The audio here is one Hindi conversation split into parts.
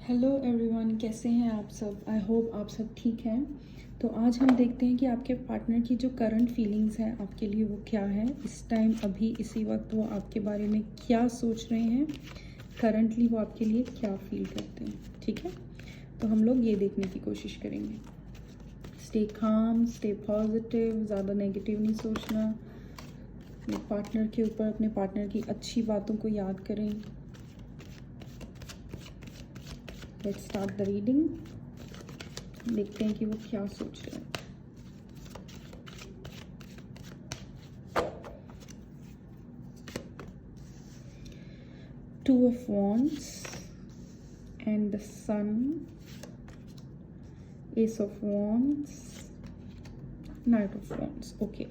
हेलो एवरीवन, कैसे हैं आप सब। आई होप आप सब ठीक हैं। तो आज हम देखते हैं कि आपके पार्टनर की जो करंट फीलिंग्स हैं आपके लिए वो क्या है। इस टाइम अभी इसी वक्त वो आपके बारे में क्या सोच रहे हैं, करंटली वो आपके लिए क्या फील करते हैं। ठीक है, तो हम लोग ये देखने की कोशिश करेंगे। स्टे काम, स्टे पॉजिटिव, ज़्यादा नेगेटिव नहीं सोचना। अपने पार्टनर के ऊपर, अपने पार्टनर की अच्छी बातों को याद करें। Let's start the reading. देखते हैं कि वो क्या सोच रहे हैं। Two of wands and the sun, ace of wands, knight of wands. Okay,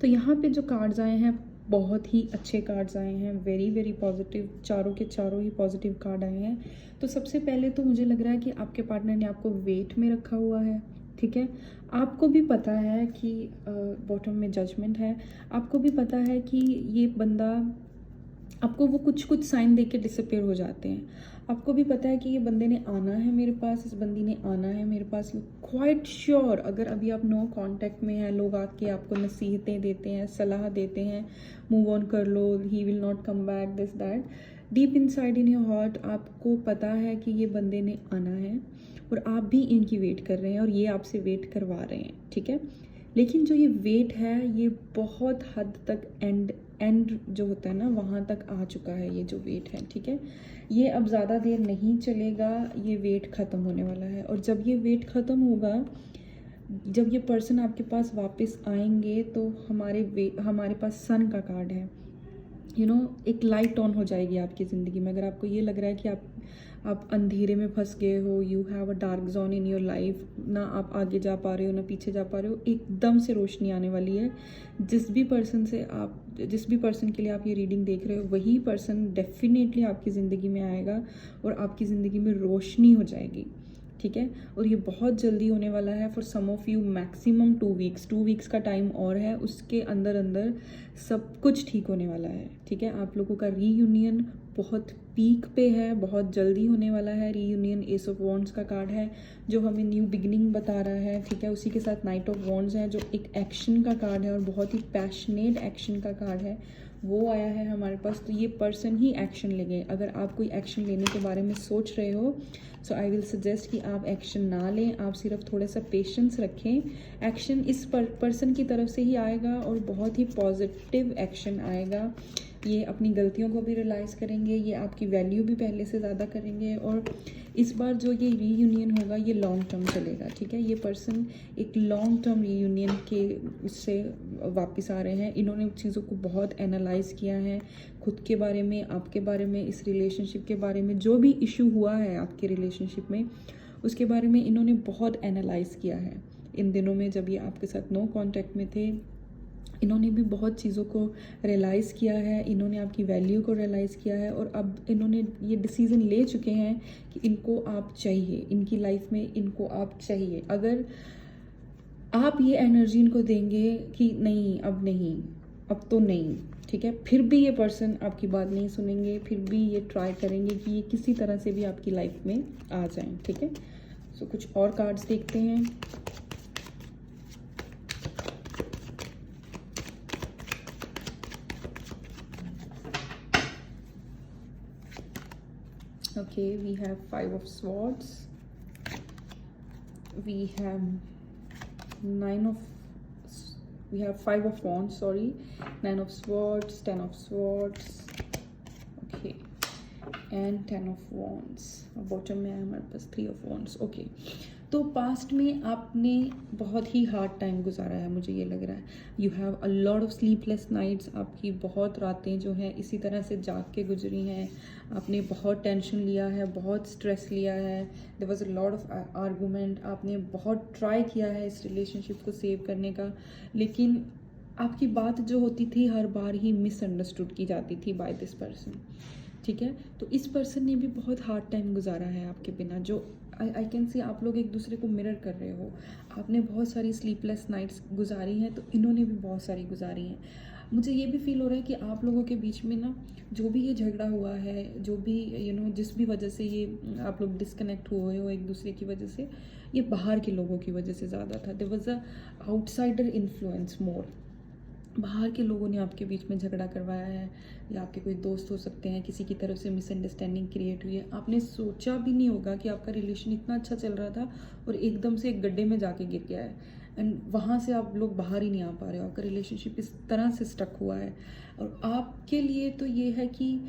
तो यहाँ पे जो कार्ड्स आए हैं बहुत ही अच्छे कार्ड्स आए हैं, वेरी वेरी पॉजिटिव। चारों के चारों ही पॉजिटिव कार्ड आए हैं। तो सबसे पहले तो मुझे लग रहा है कि आपके पार्टनर ने आपको वेट में रखा हुआ है। ठीक है, आपको भी पता है कि बॉटम में जजमेंट है। आपको भी पता है कि ये बंदा, आपको वो कुछ कुछ साइन दे के डिसअपेयर हो जाते हैं। आपको भी पता है कि ये बंदे ने आना है मेरे पास, इस बंदी ने आना है मेरे पास। यू क्वाइट श्योर, अगर अभी आप नो कांटेक्ट में हैं, लोग आके आपको नसीहतें देते हैं, सलाह देते हैं, मूव ऑन कर लो, he will not come back, this that, deep inside in your heart आपको पता है कि ये बंदे ने आना है और आप भी इनकी वेट कर रहे हैं और ये आपसे वेट करवा रहे हैं। ठीक है, लेकिन जो ये वेट है ये बहुत हद तक एंड जो होता है ना, वहाँ तक आ चुका है ये जो वेट है। ठीक है, ये अब ज़्यादा देर नहीं चलेगा, ये वेट ख़त्म होने वाला है। और जब ये वेट ख़त्म होगा, जब ये पर्सन आपके पास वापस आएंगे, तो हमारे पास सन का कार्ड है। एक लाइट ऑन हो जाएगी आपकी ज़िंदगी में। अगर आपको ये लग रहा है कि आप अंधेरे में फंस गए हो, you have a dark zone in your life, ना आप आगे जा पा रहे हो ना पीछे जा पा रहे हो, एकदम से रोशनी आने वाली है। जिस भी पर्सन के लिए आप ये रीडिंग देख रहे हो, वही पर्सन डेफिनेटली आपकी ज़िंदगी में आएगा और आपकी ज़िंदगी में रोशनी हो जाएगी। ठीक है, और ये बहुत जल्दी होने वाला है। For some of you maximum 2 weeks का टाइम और है, उसके अंदर अंदर सब कुछ ठीक होने वाला है। ठीक है, आप लोगों का रीयूनियन बहुत पीक पे है, बहुत जल्दी होने वाला है। रीयूनियन एस ऑफ वॉन्ड्स का कार्ड है जो हमें न्यू बिगिनिंग बता रहा है। ठीक है, उसी के साथ नाइट ऑफ वॉन्ड्स है जो एक एक्शन का कार्ड है और बहुत ही पैशनेट एक्शन का कार्ड है, वो आया है हमारे पास। तो ये पर्सन ही एक्शन लेंगे। अगर आप कोई एक्शन लेने के बारे में सोच रहे हो, सो आई विल सजेस्ट कि आप एक्शन ना लें, आप सिर्फ थोड़ा सा पेशेंस रखें। एक्शन इस पर्सन की तरफ से ही आएगा और बहुत ही पॉजिटिव एक्शन आएगा। ये अपनी गलतियों को भी रियलाइज़ करेंगे, ये आपकी वैल्यू भी पहले से ज़्यादा करेंगे और इस बार जो ये रीयूनियन होगा ये लॉन्ग टर्म चलेगा। ठीक है, ये पर्सन एक लॉन्ग टर्म रीयूनियन के उससे वापस आ रहे हैं। इन्होंने चीज़ों को बहुत एनालाइज किया है, खुद के बारे में, आपके बारे में, इस रिलेशनशिप के बारे में, जो भी इशू हुआ है आपके रिलेशनशिप में उसके बारे में इन्होंने बहुत एनालाइज किया है। इन दिनों में जब ये आपके साथ नो कॉन्टैक्ट में थे, इन्होंने भी बहुत चीज़ों को रियलाइज़ किया है, इन्होंने आपकी वैल्यू को रियलाइज़ किया है और अब इन्होंने ये डिसीज़न ले चुके हैं कि इनको आप चाहिए, इनकी लाइफ में इनको आप चाहिए। अगर आप ये एनर्जी इनको देंगे कि नहीं, अब तो नहीं, ठीक है, फिर भी ये पर्सन आपकी बात नहीं सुनेंगे, फिर भी ये ट्राई करेंगे कि ये किसी तरह से भी आपकी लाइफ में आ जाएं। ठीक है, सो कुछ और कार्ड्स देखते हैं। Okay, we have 5 of swords, we have 5 of wands, sorry, 9 of swords, 10 of swords, okay, and 10 of wands। Bottom में है हमारे पास 3 of wands। ओके, तो पास्ट में आपने बहुत ही हार्ड टाइम गुजारा है, मुझे ये लग रहा है। You have a lot of sleepless nights, आपकी बहुत रातें जो हैं इसी तरह से जाग के गुजरी हैं। आपने बहुत टेंशन लिया है, बहुत स्ट्रेस लिया है, there was a lot of argument. आपने बहुत ट्राई किया है इस रिलेशनशिप को सेव करने का, लेकिन आपकी बात जो होती थी हर बार ही मिसअंडरस्टूड की जाती थी बाय दिस पर्सन। ठीक है, तो इस पर्सन ने भी बहुत हार्ड टाइम गुजारा है आपके बिना, जो आई कैन सी आप लोग एक दूसरे को मिरर कर रहे हो। आपने बहुत सारी स्लीपलेस नाइट्स गुजारी हैं, तो इन्होंने भी बहुत सारी गुजारी हैं। मुझे ये भी फील हो रहा है कि आप लोगों के बीच में ना जो भी ये झगड़ा हुआ है, जो भी जिस भी वजह से ये आप लोग डिस्कनेक्ट हुए हो एक दूसरे की वजह से, ये बाहर के लोगों की वजह से ज़्यादा था। There was a outsider influence more. बाहर के लोगों ने आपके बीच में झगड़ा करवाया है, या आपके कोई दोस्त हो सकते हैं, किसी की तरफ से मिसअंडरस्टैंडिंग क्रिएट हुई है। आपने सोचा भी नहीं होगा कि आपका रिलेशन इतना अच्छा चल रहा था और एकदम से एक गड्ढे में जाके गिर गया है, एंड वहाँ से आप लोग बाहर ही नहीं आ पा रहे हो। आपका रिलेशनशिप इस तरह से स्टक हुआ है, और आपके लिए तो ये है कि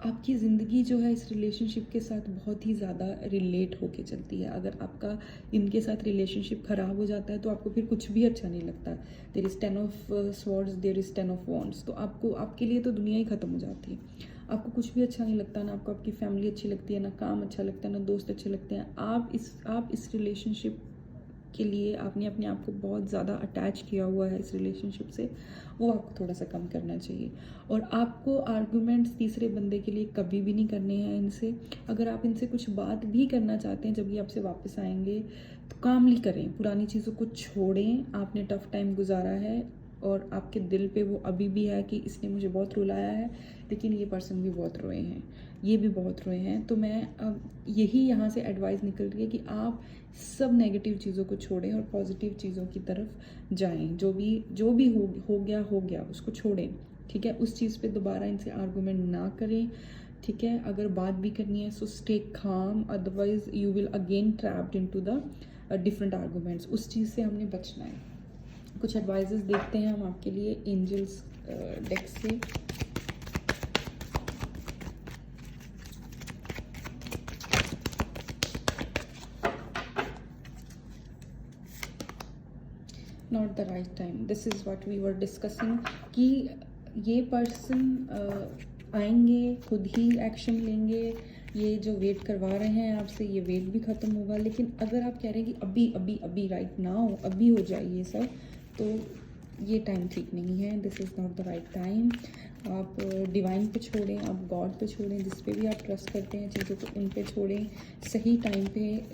आपकी ज़िंदगी जो है इस रिलेशनशिप के साथ बहुत ही ज़्यादा रिलेट होके चलती है। अगर आपका इनके साथ रिलेशनशिप ख़राब हो जाता है तो आपको फिर कुछ भी अच्छा नहीं लगता। There is 10 of swords, there is 10 of wands. तो आपको, आपके लिए तो दुनिया ही ख़त्म हो जाती है। आपको कुछ भी अच्छा नहीं लगता, ना आपको आपकी फैमिली अच्छी लगती है, ना काम अच्छा लगता है, ना दोस्त अच्छे लगते हैं। आप इस रिलेशनशिप के लिए आपने अपने आप को बहुत ज़्यादा अटैच किया हुआ है इस रिलेशनशिप से, वो आपको थोड़ा सा कम करना चाहिए। और आपको आर्गुमेंट्स तीसरे बंदे के लिए कभी भी नहीं करने हैं इनसे। अगर आप इनसे कुछ बात भी करना चाहते हैं जब ये आपसे वापस आएंगे, तो कामली करें, पुरानी चीज़ों को छोड़ें। आपने टफ़ टाइम गुजारा है और आपके दिल पे वो अभी भी है कि इसने मुझे बहुत रुलाया है, लेकिन ये पर्सन भी बहुत रोए हैं, ये भी बहुत रोए हैं। तो मैं अब यही यहाँ से एडवाइस निकल रही है कि आप सब नेगेटिव चीज़ों को छोड़ें और पॉजिटिव चीज़ों की तरफ जाएं। जो भी हो गया उसको छोड़ें, ठीक है। उस चीज़ पे दोबारा इनसे आर्गूमेंट ना करें, ठीक है। अगर बात भी करनी है so stay calm, otherwise you will again trapped into the different arguments. उस चीज़ से हमने बचना है। कुछ एडवाइजेस देखते हैं हम आपके लिए एंजल्स डेक से। Not the right time, this is what we were discussing, कि ये पर्सन आएंगे, खुद ही एक्शन लेंगे। ये जो वेट करवा रहे हैं आपसे, ये वेट भी ख़त्म होगा। लेकिन अगर आप कह रहे हैं कि अभी अभी अभी राइट नाउ अभी हो जाए ये सब, तो ये टाइम ठीक नहीं है। This is not the right time. आप डिवाइन पे छोड़ें, आप गॉड पे छोड़ें, जिस पे भी आप ट्रस्ट करते हैं चीज़ों को, उन पे छोड़ें। सही टाइम पे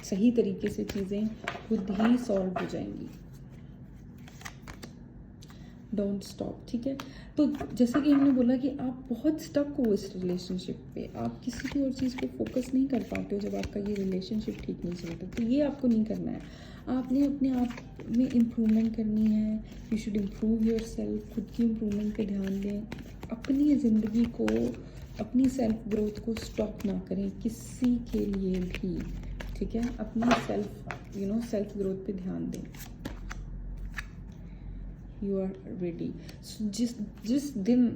सही तरीके से चीज़ें खुद ही सॉल्व हो जाएंगी। डोंट स्टॉप, ठीक है। तो जैसे कि हमने बोला कि आप बहुत स्टक हो इस रिलेशनशिप पे, आप किसी भी और चीज़ पे फोकस नहीं कर पाते हो जब आपका ये रिलेशनशिप ठीक नहीं चलता। तो ये आपको नहीं करना है। आपने अपने आप में इम्प्रूवमेंट करनी है। You should improve your self. खुद की इम्प्रूवमेंट पे ध्यान दें। अपनी ज़िंदगी को, अपनी सेल्फ ग्रोथ को स्टॉप ना करें किसी के लिए भी, ठीक है। अपनी सेल्फ ग्रोथ पे ध्यान दें। You are ready. जिस दिन